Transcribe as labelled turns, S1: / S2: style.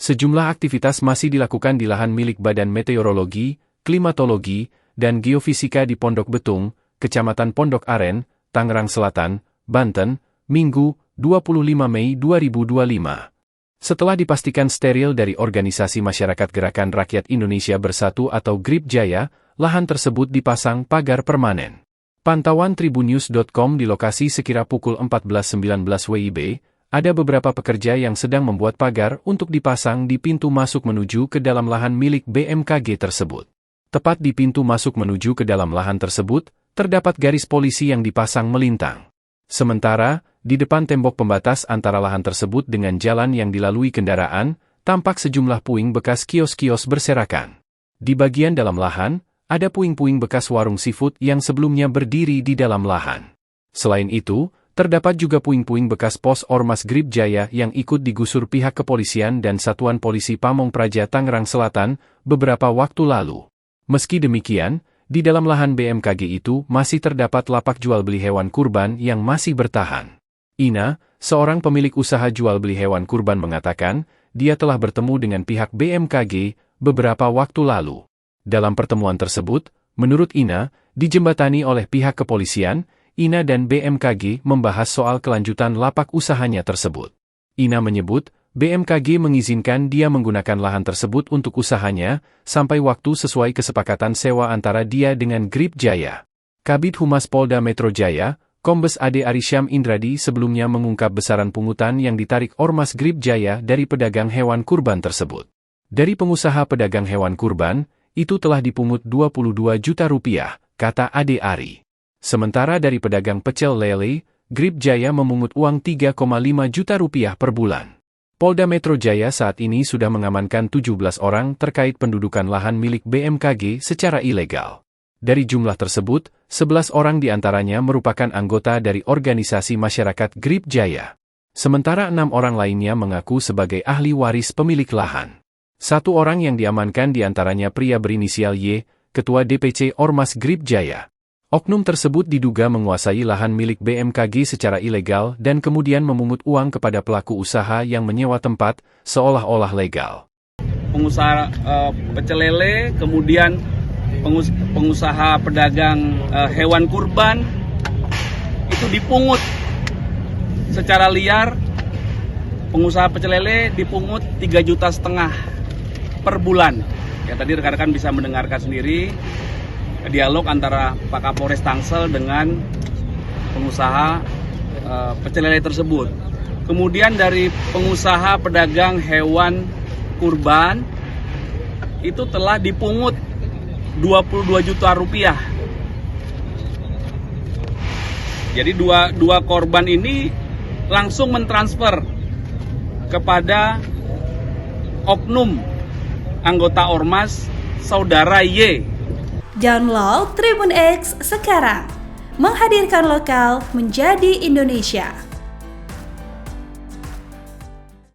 S1: Sejumlah aktivitas masih dilakukan di lahan milik Badan Meteorologi, Klimatologi, dan Geofisika di Pondok Betung, Kecamatan Pondok Aren, Tangerang Selatan, Banten, Minggu, 25 Mei 2025. Setelah dipastikan steril dari Organisasi Masyarakat Gerakan Rakyat Indonesia Bersatu atau GRIP Jaya, lahan tersebut dipasang pagar permanen. Pantauan tribunnews.com di lokasi sekira pukul 14.19 WIB, ada beberapa pekerja yang sedang membuat pagar untuk dipasang di pintu masuk menuju ke dalam lahan milik BMKG tersebut. Tepat di pintu masuk menuju ke dalam lahan tersebut, terdapat garis polisi yang dipasang melintang. Sementara, di depan tembok pembatas antara lahan tersebut dengan jalan yang dilalui kendaraan, tampak sejumlah puing bekas kios-kios berserakan. Di bagian dalam lahan, ada puing-puing bekas warung seafood yang sebelumnya berdiri di dalam lahan. Selain itu, terdapat juga puing-puing bekas pos Ormas GRIP Jaya yang ikut digusur pihak kepolisian dan Satuan Polisi Pamong Praja Tangerang Selatan beberapa waktu lalu. Meski demikian, di dalam lahan BMKG itu masih terdapat lapak jual beli hewan kurban yang masih bertahan. Ina, seorang pemilik usaha jual beli hewan kurban mengatakan, dia telah bertemu dengan pihak BMKG beberapa waktu lalu. Dalam pertemuan tersebut, menurut Ina, dijembatani oleh pihak kepolisian, Ina dan BMKG membahas soal kelanjutan lapak usahanya tersebut. Ina menyebut, BMKG mengizinkan dia menggunakan lahan tersebut untuk usahanya, sampai waktu sesuai kesepakatan sewa antara dia dengan GRIP Jaya. Kabid Humas Polda Metro Jaya, Kombes Ade Arisyam Indradi sebelumnya mengungkap besaran pungutan yang ditarik Ormas GRIP Jaya dari pedagang hewan kurban tersebut. Dari pengusaha pedagang hewan kurban, itu telah dipungut 22 juta rupiah, kata Ade Ari. Sementara dari pedagang pecel lele, GRIP Jaya memungut uang 3,5 juta rupiah per bulan. Polda Metro Jaya saat ini sudah mengamankan 17 orang terkait pendudukan lahan milik BMKG secara ilegal. Dari jumlah tersebut, 11 orang diantaranya merupakan anggota dari organisasi masyarakat GRIP Jaya. Sementara 6 orang lainnya mengaku sebagai ahli waris pemilik lahan. 1 orang yang diamankan diantaranya pria berinisial Y, Ketua DPC Ormas GRIP Jaya. Oknum tersebut diduga menguasai lahan milik BMKG secara ilegal dan kemudian memungut uang kepada pelaku usaha yang menyewa tempat seolah-olah legal.
S2: Pengusaha pecel lele, kemudian pengusaha pedagang hewan kurban, itu dipungut secara liar. Pengusaha pecel lele dipungut 3,5 juta per bulan. Ya, tadi rekan-rekan bisa mendengarkan sendiri dialog antara Pak Kapolres Tangsel dengan pengusaha pecel lele tersebut. Kemudian dari pengusaha pedagang hewan kurban itu telah dipungut 22 juta rupiah. Jadi dua korban ini langsung mentransfer kepada oknum anggota Ormas Saudara Y.
S3: Download Tribun X sekarang, menghadirkan lokal menjadi Indonesia.